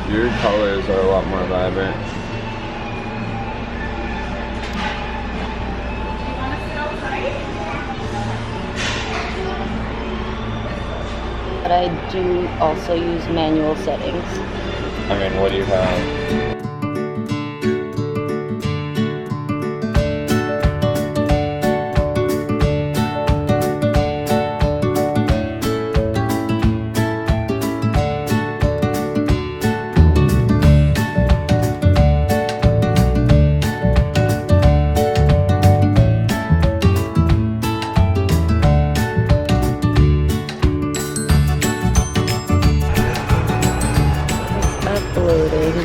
Your colors are a lot more vibrant. But I do also use manual settings. I mean, what do you have?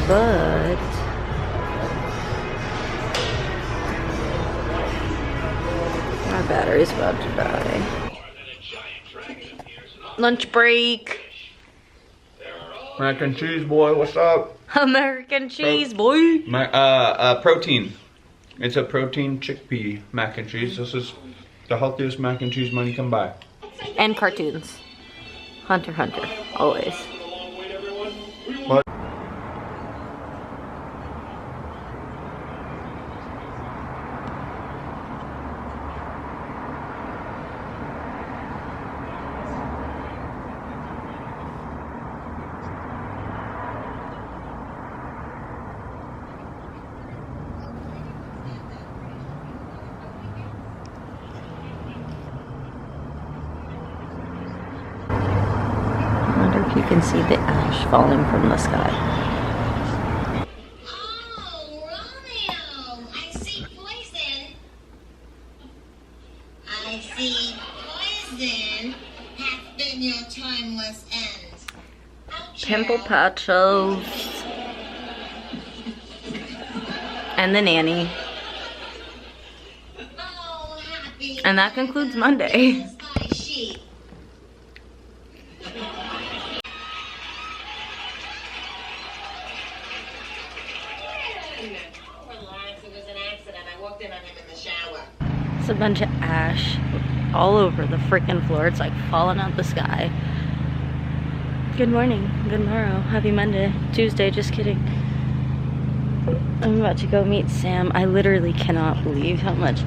But my battery's about to die. Lunch break. Mac and cheese, boy. What's up? American cheese, boy. Protein. It's a protein chickpea mac and cheese. This is the healthiest mac and cheese money can buy. And cartoons. Hunter, Hunter, always. What? You can see the ash falling from the sky. Oh, Romeo, I see poison. I see poison hath been your timeless end. Pimple patches. And the nanny. Oh, happy And that concludes Monday. my sheep. Relax, it was an accident. I walked in on him in the shower. It's a bunch of ash all over the freaking floor. It's like falling out the sky. Good morning, good morrow, happy Monday, Tuesday, just kidding. I'm about to go meet Sam. I literally cannot believe how much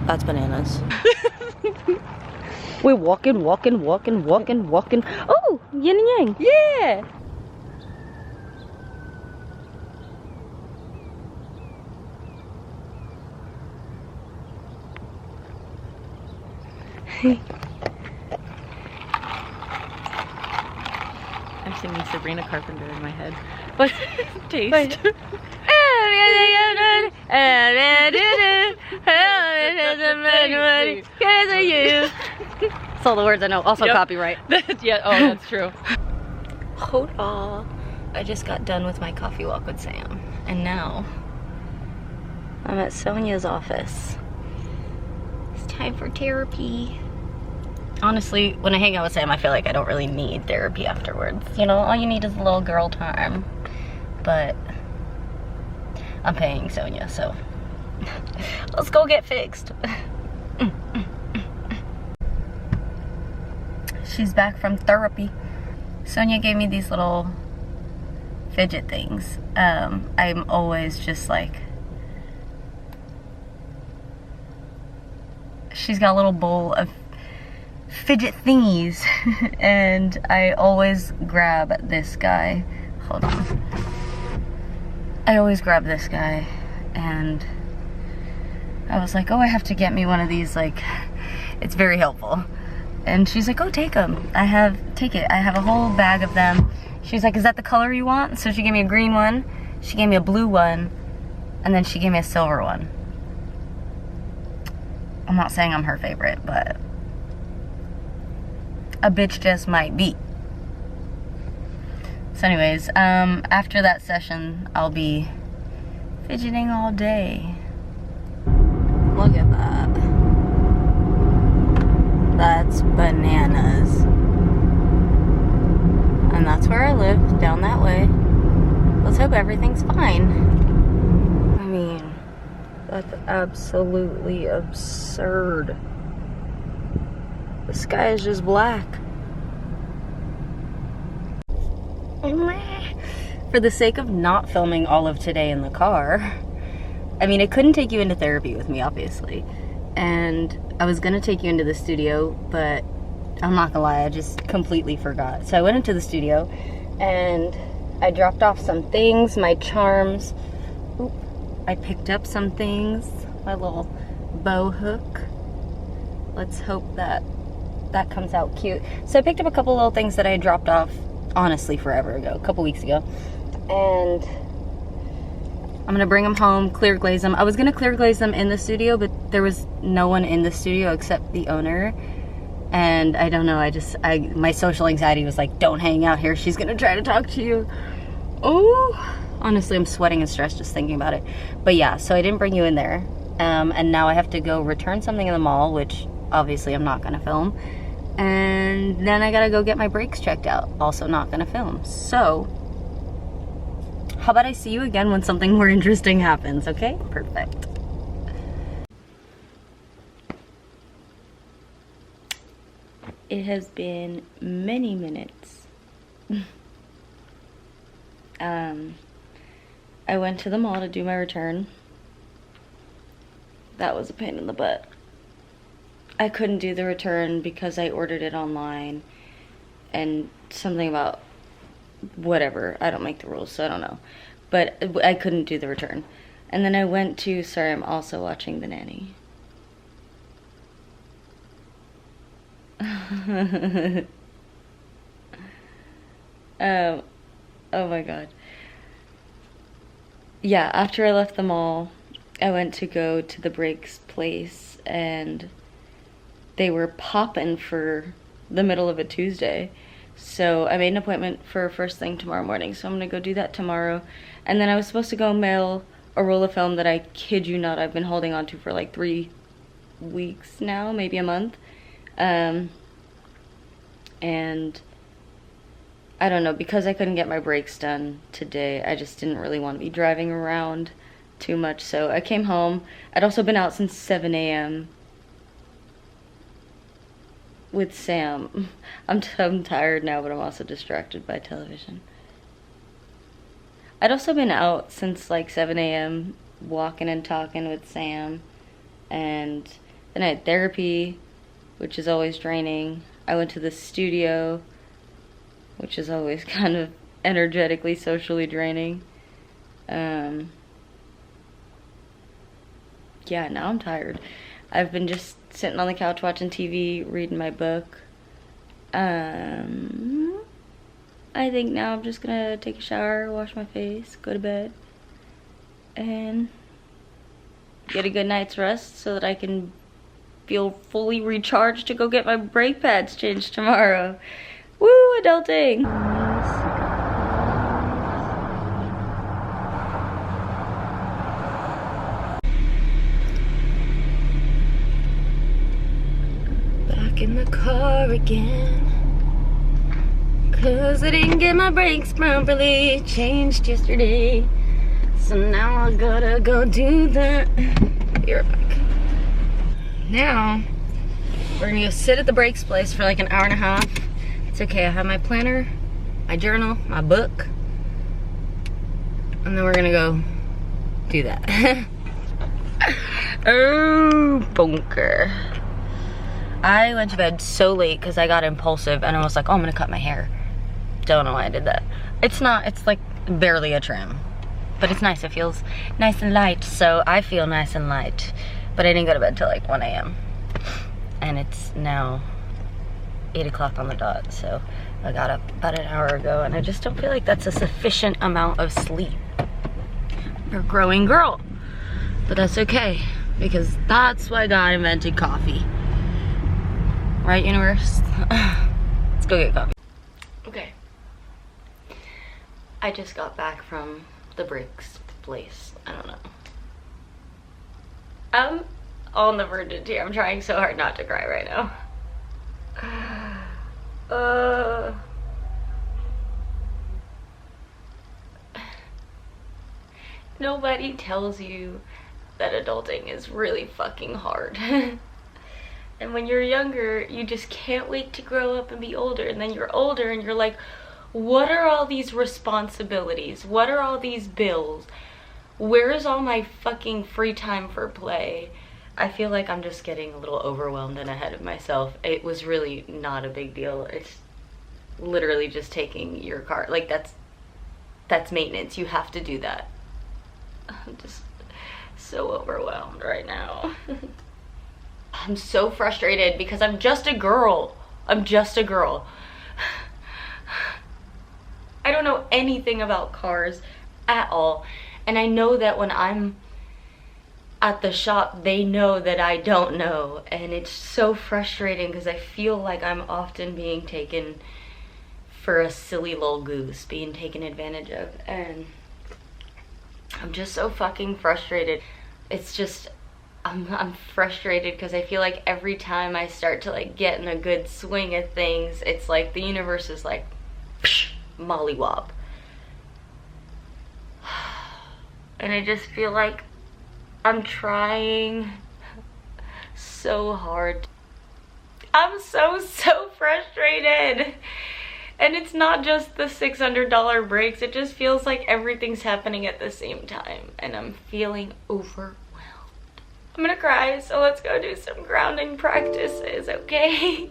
that's bananas. We're walking. Oh, yin and yang, yeah. I'm singing Sabrina Carpenter in my head. But taste. That's all the words I know. Also copyright. Yeah, oh, that's true. Hold on. I just got done with my coffee walk with Sam. And now I'm at Sonia's office. It's time for therapy. Honestly, when I hang out with Sam, I feel like I don't really need therapy afterwards. You know, all you need is a little girl time. But I'm paying Sonia, so let's go get fixed. She's back from therapy. Sonia gave me these little fidget things. I'm always just like, she's got a little bowl of fidget thingies and I always grab this guy. Hold on. I always grab this guy and I was like, oh, I have to get me one of these, like, it's very helpful. And she's like, oh, take them. Take it. I have a whole bag of them. She's like, is that the color you want? So she gave me a green one, she gave me a blue one, and then she gave me a silver one. I'm not saying I'm her favorite, but a bitch just might be. So anyways, after that session, I'll be fidgeting all day. Look at that. That's bananas. And that's where I live, down that way. Let's hope everything's fine. I mean, that's absolutely absurd. The sky is just black. For the sake of not filming all of today in the car, I mean, I couldn't take you into therapy with me, obviously. And I was gonna take you into the studio, but I'm not gonna lie, I just completely forgot. So I went into the studio and I dropped off some things, my charms. Oop. I picked up some things, my little bow hook. Let's hope that that comes out cute. So I picked up a couple little things that I had dropped off, honestly, forever ago, a couple weeks ago. And I'm gonna bring them home, clear glaze them. I was gonna clear glaze them in the studio, but there was no one in the studio except the owner. And I don't know, my social anxiety was like, don't hang out here, she's gonna try to talk to you. Oh, honestly, I'm sweating and stressed just thinking about it. But yeah, so I didn't bring you in there. And now I have to go return something in the mall, which obviously I'm not gonna film. And then I gotta go get my brakes checked out, also not gonna film. So, how about I see you again when something more interesting happens, okay? Perfect. It has been many minutes. I went to the mall to do my return. That was a pain in the butt. I couldn't do the return because I ordered it online and something about whatever. I don't make the rules, so I don't know. But I couldn't do the return. And then I went to, sorry, I'm also watching The Nanny. Oh my god. Yeah, after I left the mall, I went to go to the brakes place and they were popping for the middle of a Tuesday. So I made an appointment for first thing tomorrow morning, so I'm gonna go do that tomorrow. And then I was supposed to go mail a roll of film that I kid you not, I've been holding on to for like 3 weeks now, maybe a month. And I don't know, because I couldn't get my brakes done today, I just didn't really want to be driving around too much. So I came home. I'd also been out since 7 a.m. with Sam. I'm tired now, but I'm also distracted by television. I'd also been out since like 7 a.m. walking and talking with Sam. And then I had therapy, which is always draining. I went to the studio, which is always kind of energetically, socially draining. Yeah, now I'm tired. I've been just sitting on the couch watching TV, reading my book. I think now I'm just gonna take a shower, wash my face, go to bed, and get a good night's rest so that I can feel fully recharged to go get my brake pads changed tomorrow. Woo, adulting! Back in the car again, 'cause I didn't get my brakes properly changed yesterday. So now I gotta go do that. You're back. Now, we're gonna go sit at the brakes place for like an hour and a half. It's okay, I have my planner, my journal, my book, and then we're gonna go do that. Oh, bunker. I went to bed so late because I got impulsive and I was like, oh, I'm gonna cut my hair. Don't know why I did that. It's not, it's like barely a trim, but it's nice, it feels nice and light, so I feel nice and light. But I didn't go to bed till like 1 a.m. and it's now 8 o'clock on the dot, so I got up about an hour ago and I just don't feel like that's a sufficient amount of sleep for a growing girl. But that's okay, because that's why God invented coffee. Right, universe? Let's go get coffee. Okay. I just got back from the brakes place. I don't know. I'm on the verge of tears. I'm trying so hard not to cry right now. Nobody tells you that adulting is really fucking hard. And when you're younger, you just can't wait to grow up and be older. And then you're older and you're like, what are all these responsibilities? What are all these bills? Where is all my fucking free time for play? I feel like I'm just getting a little overwhelmed and ahead of myself. It was really not a big deal. It's literally just taking your car. Like, that's maintenance. You have to do that. I'm just so overwhelmed right now. I'm so frustrated because I'm just a girl. I'm just a girl. I don't know anything about cars at all. And I know that when I'm at the shop, they know that I don't know. And it's so frustrating because I feel like I'm often being taken for a silly little goose, being taken advantage of. And I'm just so fucking frustrated. It's just, I'm frustrated because I feel like every time I start to like get in a good swing of things, it's like the universe is like, psh, mollywop. And I just feel like I'm trying so hard. I'm so frustrated. And it's not just the $600 breaks. It just feels like everything's happening at the same time. And I'm feeling overwhelmed. I'm gonna cry, so let's go do some grounding practices, okay?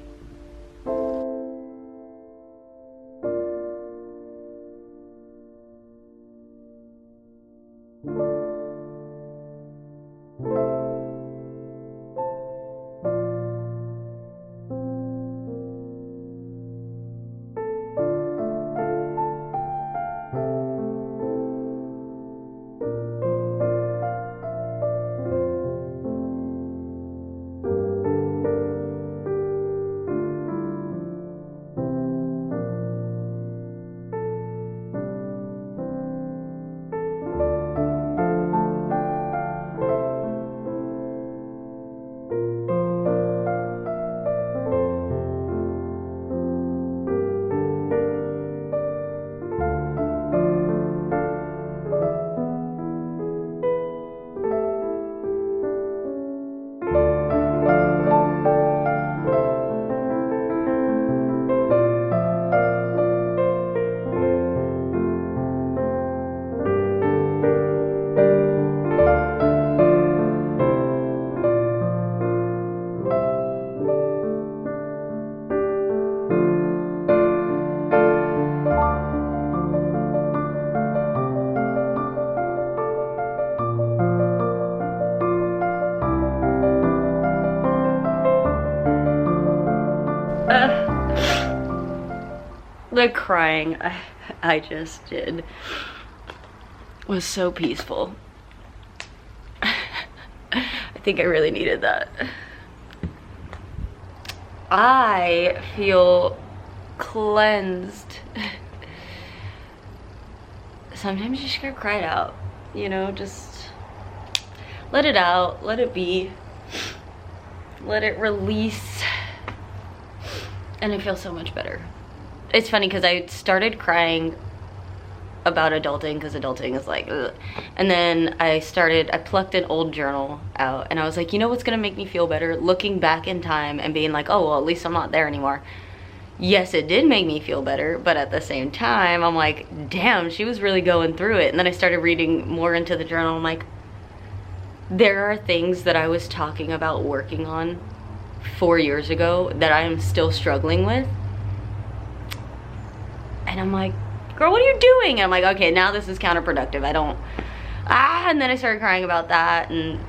The crying I just did was so peaceful. I think I really needed that. I feel cleansed. Sometimes you just gotta cry it out, you know, just let it out, let it be, let it release, and I feel so much better. It's funny because I started crying about adulting because adulting is like, ugh. And then I plucked an old journal out and I was like, you know what's gonna make me feel better? Looking back in time and being like, oh, well, at least I'm not there anymore. Yes, it did make me feel better, but at the same time, I'm like, damn, she was really going through it. And then I started reading more into the journal. I'm like, there are things that I was talking about working on 4 years ago that I am still struggling with. And I'm like, girl, what are you doing? And I'm like, okay, now this is counterproductive. And then I started crying about that. And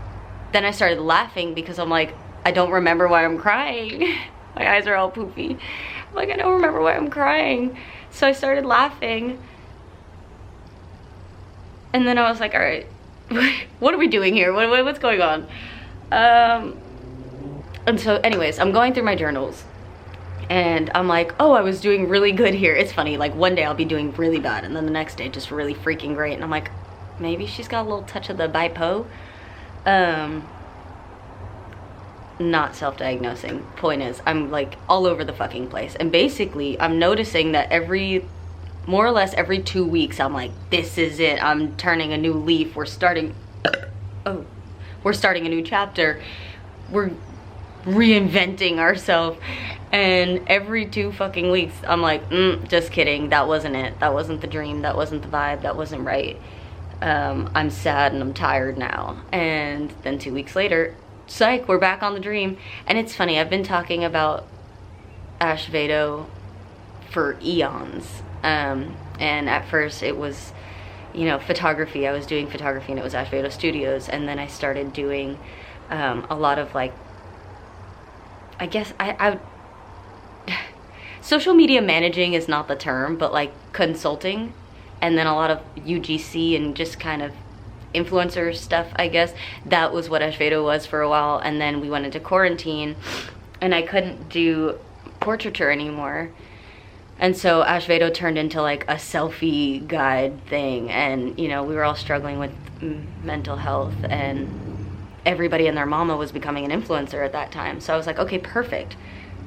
then I started laughing because I'm like, I don't remember why I'm crying. My eyes are all poofy. I'm like, I don't remember why I'm crying. So I started laughing. And then I was like, all right, what are we doing here? What's going on? And so anyways, I'm going through my journals. And I'm like, oh, I was doing really good here. It's funny, like one day I'll be doing really bad and then the next day just really freaking great. And I'm like, maybe she's got a little touch of the bipo. Not self-diagnosing. Point is, I'm like all over the fucking place. And basically, I'm noticing that every more or less every 2 weeks, I'm like, this is it. I'm turning a new leaf. We're starting a new chapter. We're reinventing ourselves. And every 2 fucking weeks, I'm like, just kidding. That wasn't it. That wasn't the dream. That wasn't the vibe. That wasn't right. I'm sad and I'm tired now. And then 2 weeks later, psych, we're back on the dream. And it's funny, I've been talking about Ashvedo for eons. And at first it was, you know, photography. I was doing photography and it was Ashvedo Studios. And then I started doing a lot of like, I guess I social media managing is not the term, but like consulting. And then a lot of UGC and just kind of influencer stuff, I guess. That was what Ashvedo was for a while. And then we went into quarantine and I couldn't do portraiture anymore. And so Ashvedo turned into like a selfie guide thing. And, you know, we were all struggling with mental health and everybody and their mama was becoming an influencer at that time. So I was like, okay, perfect.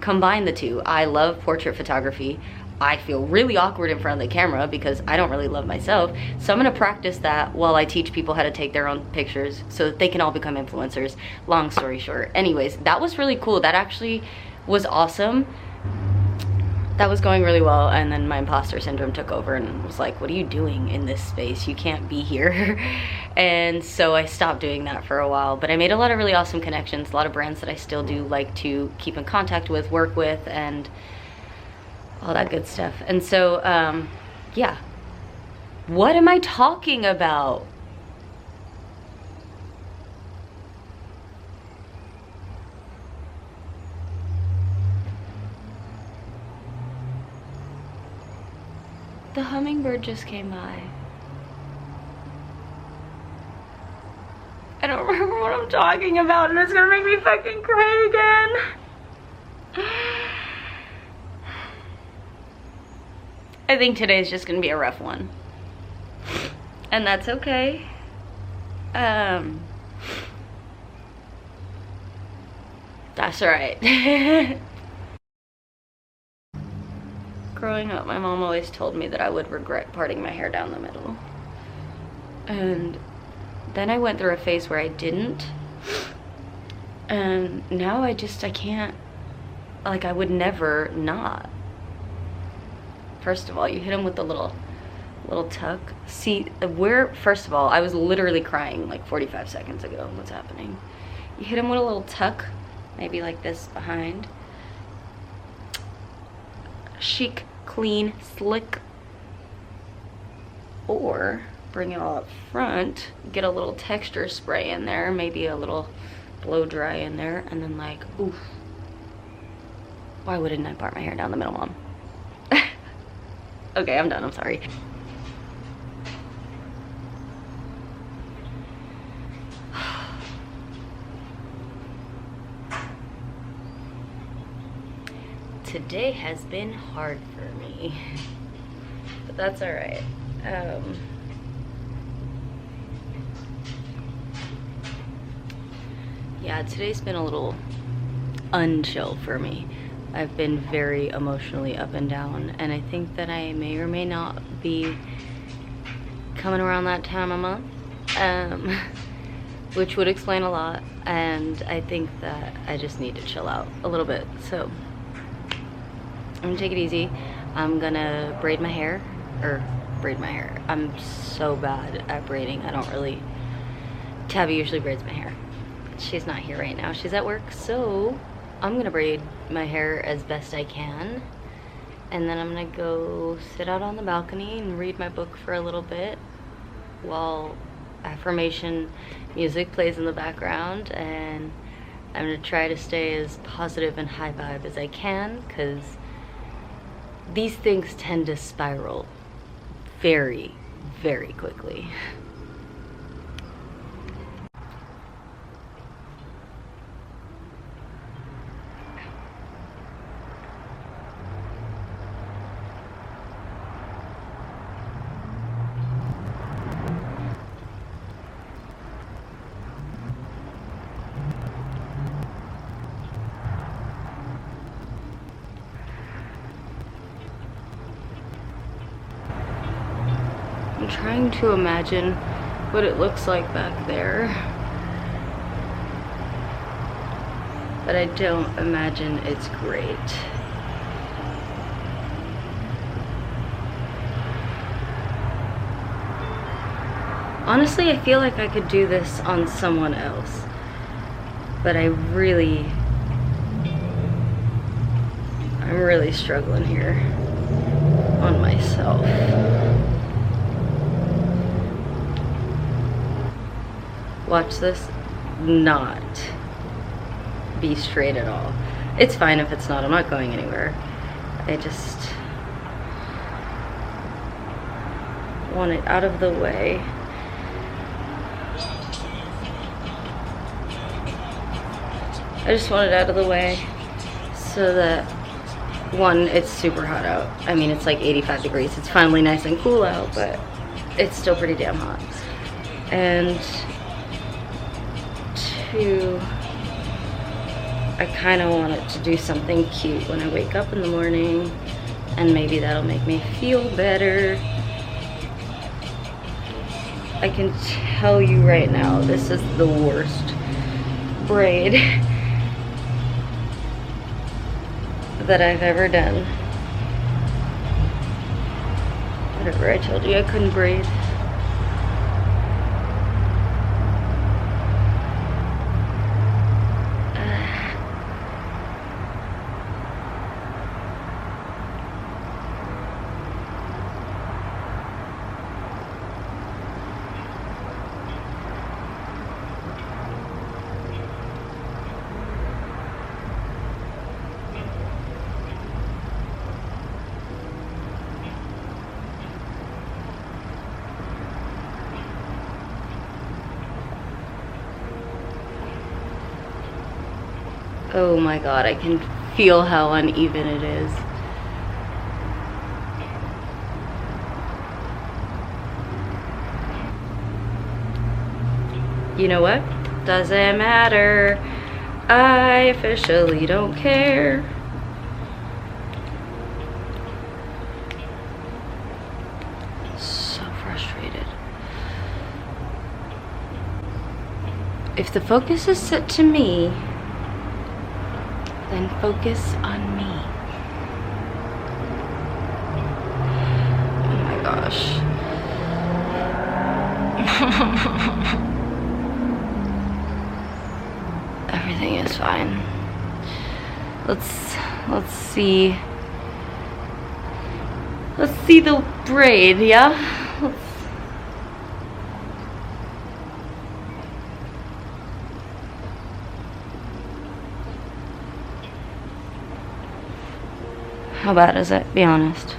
Combine the two. I love portrait photography. I feel really awkward in front of the camera because I don't really love myself. So I'm gonna practice that while I teach people how to take their own pictures so that they can all become influencers. Long story short. Anyways, that was really cool. That actually was awesome. That was going really well, and then my imposter syndrome took over and was like, what are you doing in this space? You can't be here. And so I stopped doing that for a while, but I made a lot of really awesome connections, a lot of brands that I still do like to keep in contact with, work with, and all that good stuff. And so, yeah. What am I talking about? The hummingbird just came by. I don't remember what I'm talking about and it's gonna make me fucking cry again. I think today's just gonna be a rough one. And that's okay. That's alright. Growing up, my mom always told me that I would regret parting my hair down the middle. And then I went through a phase where I didn't. And now I can't, like I would never not. First of all, you hit him with the little tuck. See, first of all, I was literally crying like 45 seconds ago. What's happening? You hit him with a little tuck, maybe like this behind. Chic, clean, slick. Or bring it all up front, get a little texture spray in there, maybe a little blow dry in there, and then like, oof. Why wouldn't I part my hair down the middle, Mom? Okay, I'm done, I'm sorry. Today has been hard for me, but that's all right. Yeah, today's been a little unchill for me. I've been very emotionally up and down, and I think that I may or may not be coming around that time of month, which would explain a lot, and I think that I just need to chill out a little bit. So I'm gonna take it easy. I'm gonna braid my hair. I'm so bad at braiding. I don't really. Tabby usually braids my hair. She's not here right now. She's at work, so I'm gonna braid my hair as best I can. And then I'm gonna go sit out on the balcony and read my book for a little bit while affirmation music plays in the background. And I'm gonna try to stay as positive and high vibe as I can, because these things tend to spiral very, very quickly. I'm trying to imagine what it looks like back there. But I don't imagine it's great. Honestly, I feel like I could do this on someone else. But I'm really struggling here on myself. Watch this not be straight at all. It's fine if it's not. I'm not going anywhere. I just want it out of the way. I just want it out of the way so that, one, it's super hot out. I mean, it's like 85 degrees. It's finally nice and cool out, but it's still pretty damn hot. And two, I kind of want it to do something cute when I wake up in the morning, and maybe that'll make me feel better. I can tell you right now, this is the worst braid that I've ever done. Whatever, I told you I couldn't braid. Oh my god, I can feel how uneven it is. You know what? Doesn't matter. I officially don't care. So frustrated. If the focus is set to me, then focus on me. Oh my gosh. Everything is fine. Let's see. Let's see the braid, yeah? How bad is it? Be honest.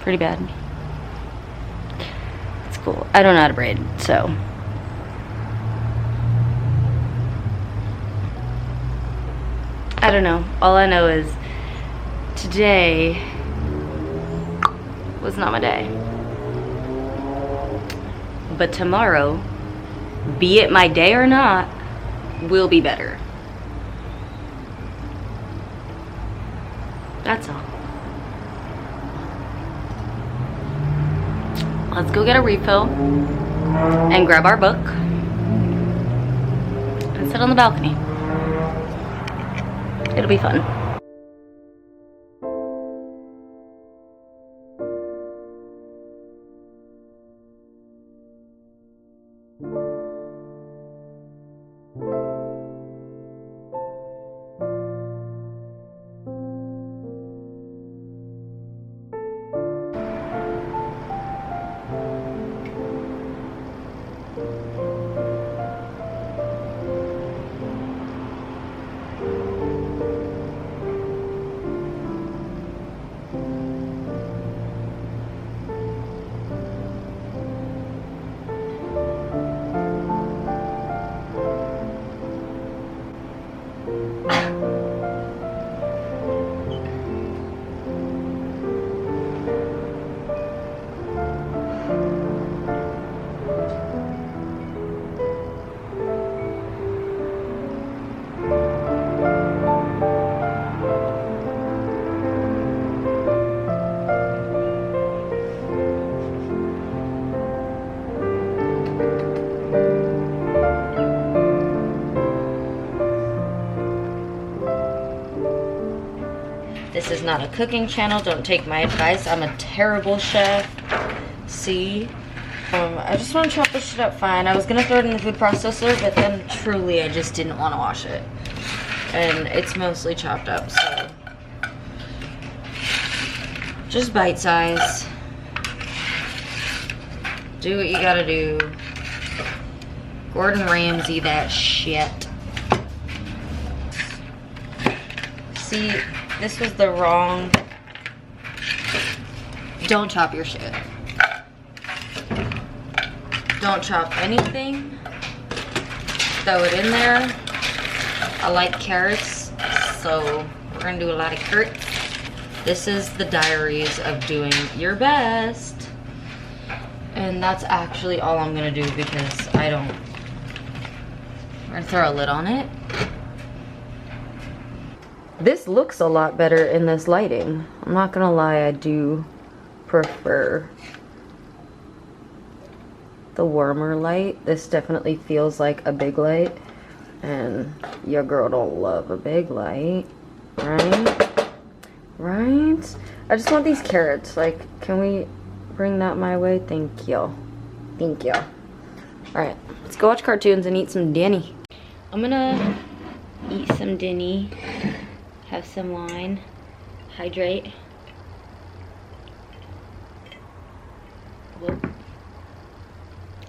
Pretty bad. It's cool. I don't know how to braid, so. I don't know. All I know is today was not my day. But tomorrow, be it my day or not, will be better. That's all. Let's go get a refill and grab our book and sit on the balcony. It'll be fun. This is not a cooking channel. Don't take my advice. I'm a terrible chef. See? I just want to chop this shit up fine. I was going to throw it in the food processor, but then truly I just didn't want to wash it. And it's mostly chopped up, so. Just bite size. Do what you gotta do. Gordon Ramsay that shit. See, this was the wrong. Don't chop your shit. Don't chop anything. Throw it in there. I like carrots, so we're gonna do a lot of carrots. This is the Diaries of doing your best. And that's actually all I'm gonna do because I don't. We're gonna throw a lid on it. This looks a lot better in this lighting. I'm not gonna lie, I do prefer the warmer light. This definitely feels like a big light. And your girl don't love a big light, right? Right? I just want these carrots. Like, can we bring that my way? Thank you. Thank you. Alright, let's go watch cartoons and eat some dinner. I'm gonna eat some dinner, have some wine, hydrate. Whoop.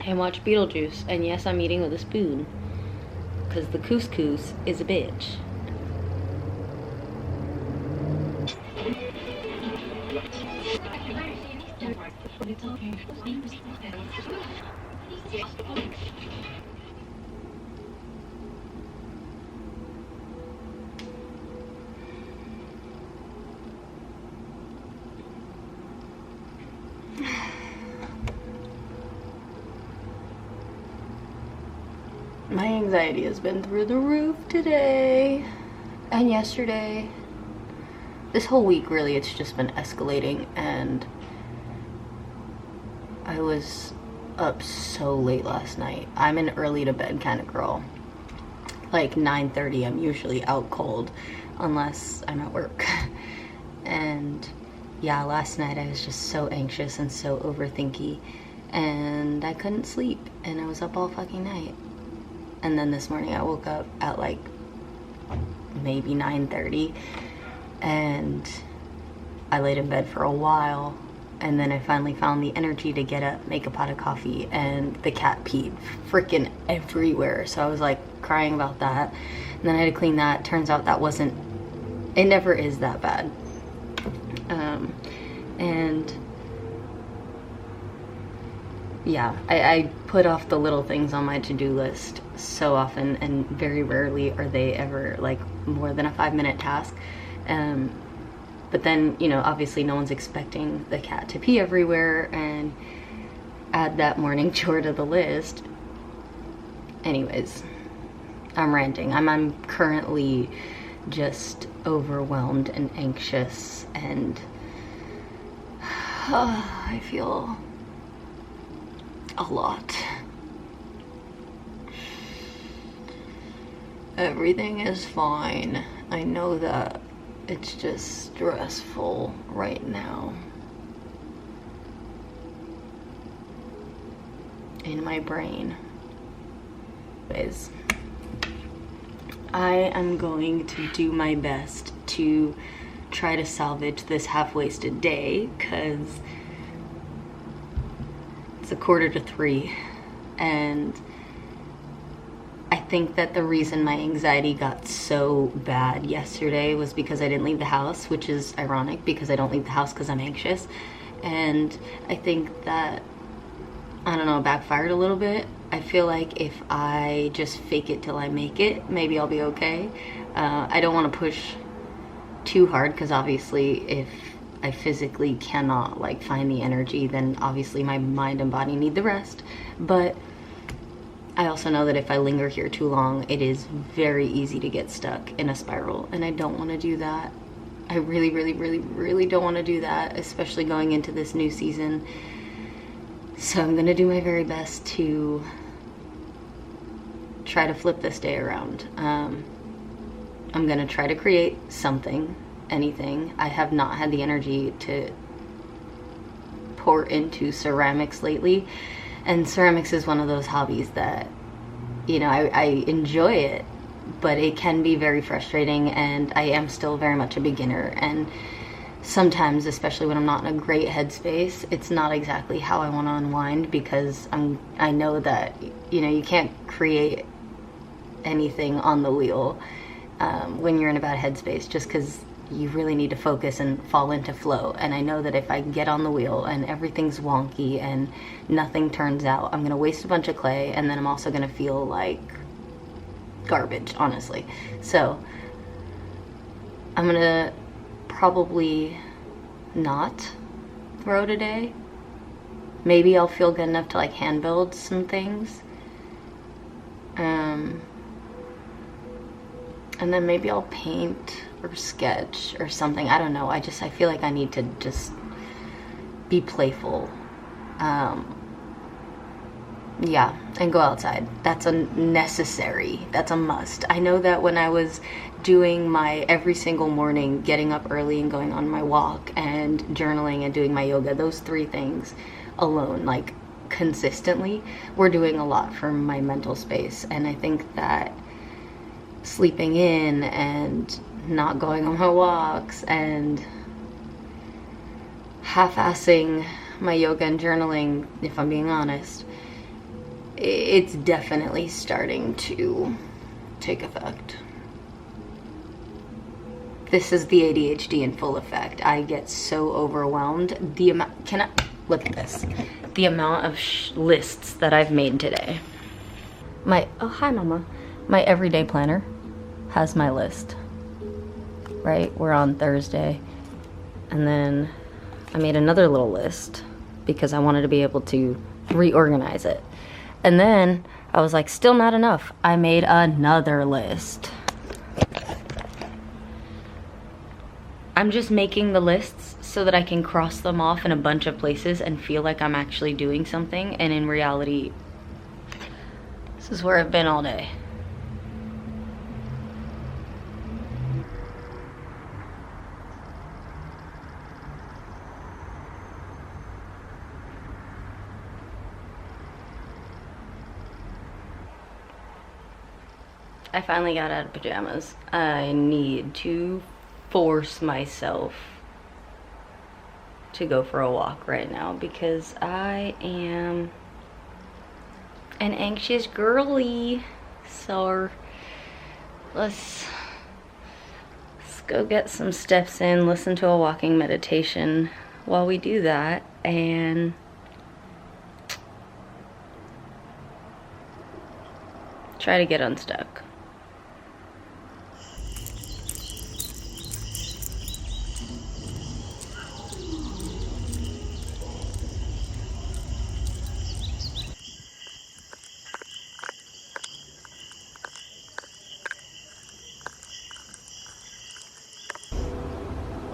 And watch Beetlejuice. And yes, I'm eating with a spoon. Because the couscous is a bitch. My anxiety has been through the roof today and yesterday. This whole week, really, it's just been escalating, and I was up so late last night. I'm an early to bed kind of girl. Like 9:30, I'm usually out cold unless I'm at work. And yeah, last night I was just so anxious and so overthinky, and I couldn't sleep, and I was up all fucking night. And then this morning I woke up at like maybe 9:30, and I laid in bed for a while, and then I finally found the energy to get up, make a pot of coffee, and the cat peed freaking everywhere. So I was like crying about that, and then I had to clean that. Turns out that wasn't, it never is that bad. And yeah, I put off the little things on my to-do list so often, and very rarely are they ever like more than a 5-minute task. But then, you know, obviously no one's expecting the cat to pee everywhere, and add that morning chore to the list. Anyways, I'm ranting. I'm currently just overwhelmed and anxious, and I feel a lot. Everything is fine. I know that. It's just stressful right now. In my brain. Anyways, I am going to do my best to try to salvage this half-wasted day, because it's 2:45, and I think that the reason my anxiety got so bad yesterday was because I didn't leave the house, which is ironic because I don't leave the house because I'm anxious. And I think that, I don't know, backfired a little bit. I feel like if I just fake it till I make it, maybe I'll be okay. I don't want to push too hard, because obviously if I physically cannot like find the energy, then obviously my mind and body need the rest. But I also know that if I linger here too long, it is very easy to get stuck in a spiral, and I don't want to do that. I really, really, really, really don't want to do that, especially going into this new season. So I'm gonna do my very best to try to flip this day around. I'm gonna try to create something anything. I have not had the energy to pour into ceramics lately, and ceramics is one of those hobbies that, you know, I enjoy it, but it can be very frustrating, and I am still very much a beginner, and sometimes, especially when I'm not in a great headspace, it's not exactly how I want to unwind, because I know that, you know, you can't create anything on the wheel when you're in a bad headspace, just because you really need to focus and fall into flow. And I know that if I get on the wheel and everything's wonky and nothing turns out, I'm gonna waste a bunch of clay, and then I'm also gonna feel like garbage, honestly. So I'm gonna probably not throw today. Maybe I'll feel good enough to like hand build some things. And then maybe I'll paint or sketch or something. I don't know. I feel like I need to just be playful. Yeah, and go outside. That's a necessary. That's a must. I know that when I was doing my every single morning, getting up early and going on my walk and journaling and doing my yoga, those 3 things alone, like consistently, were doing a lot for my mental space. And I think that sleeping in and not going on my walks and half-assing my yoga and journaling, if I'm being honest, it's definitely starting to take effect. This is the ADHD in full effect. I get so overwhelmed. Look at this. The amount of lists that I've made today. Oh, hi, Mama. My everyday planner has my list, right? We're on Thursday. And then I made another little list because I wanted to be able to reorganize it. And then I was like, still not enough. I made another list. I'm just making the lists so that I can cross them off in a bunch of places and feel like I'm actually doing something. And in reality, this is where I've been all day. I finally got out of pajamas. I need to force myself to go for a walk right now because I am an anxious girly. So let's go get some steps in, listen to a walking meditation while we do that, and try to get unstuck.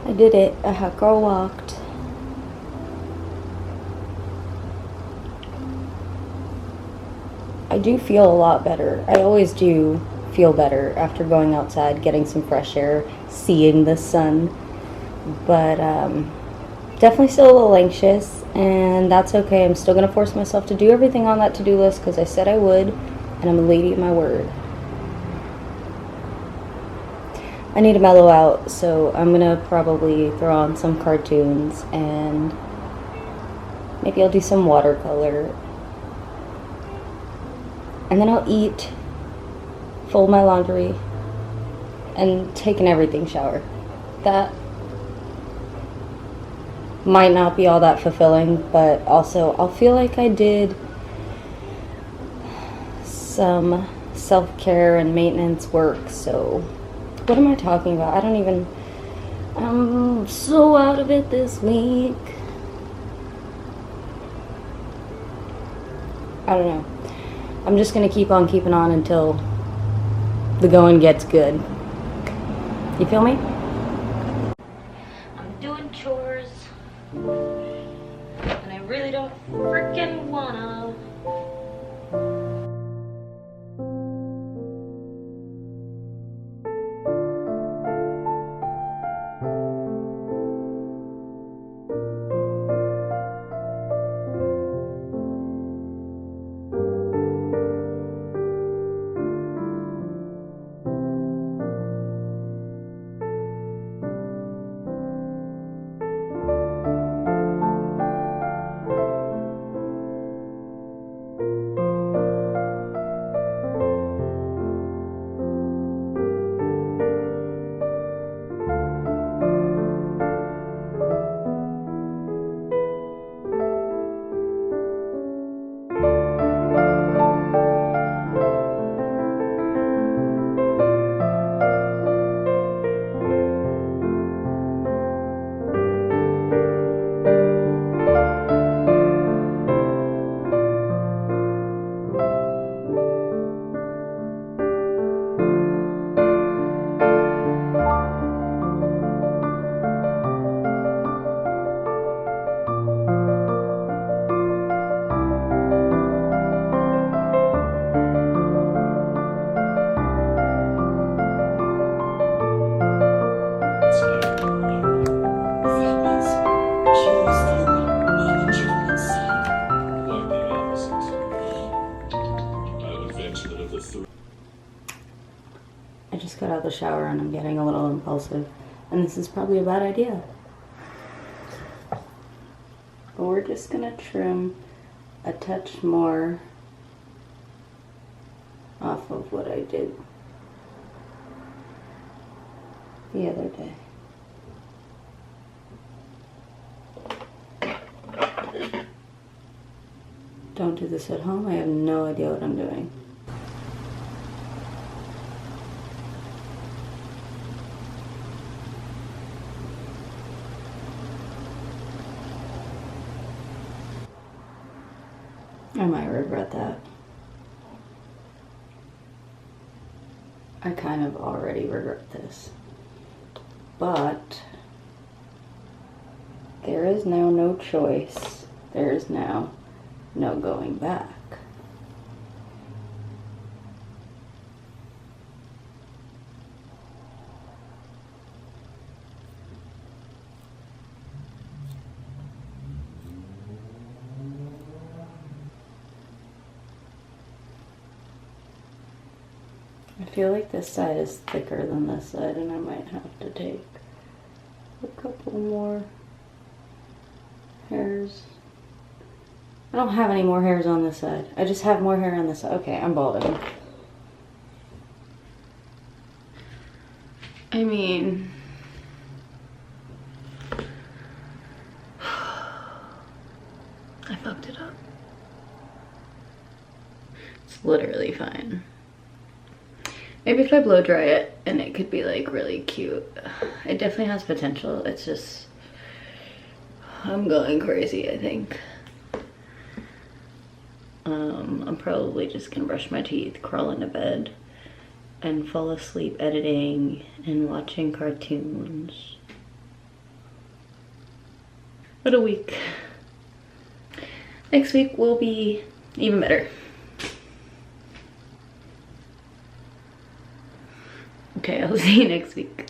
I did it. A hot girl walked. I do feel a lot better. I always do feel better after going outside, getting some fresh air, seeing the sun. But definitely still a little anxious, and that's okay. I'm still going to force myself to do everything on that to-do list because I said I would, and I'm a lady of my word. I need to mellow out, so I'm gonna probably throw on some cartoons and maybe I'll do some watercolor. And then I'll eat, fold my laundry, and take an everything shower. That might not be all that fulfilling, but also I'll feel like I did some self-care and maintenance work, so what am I talking about? I'm so out of it this week. I don't know. I'm just gonna keep on keeping on until the going gets good. You feel me? I'm doing chores, and I really don't freaking wanna. shower and I'm getting a little impulsive. And this is probably a bad idea. But we're just gonna trim a touch more off of what I did the other day. Don't do this at home. I have no idea what I'm doing. I might regret that. I kind of already regret this. But there is now no choice. There is now no going back. I feel like this side is thicker than this side, and I might have to take a couple more hairs. I don't have any more hairs on this side. I just have more hair on this side. Okay, I'm balding. I mean, I fucked it up. It's literally fine. Maybe if I blow dry it and it could be like really cute. It definitely has potential. It's just, I'm going crazy, I think. I'm probably just gonna brush my teeth, crawl into bed, and fall asleep editing and watching cartoons. What a week. Next week will be even better. Okay, I'll see you next week.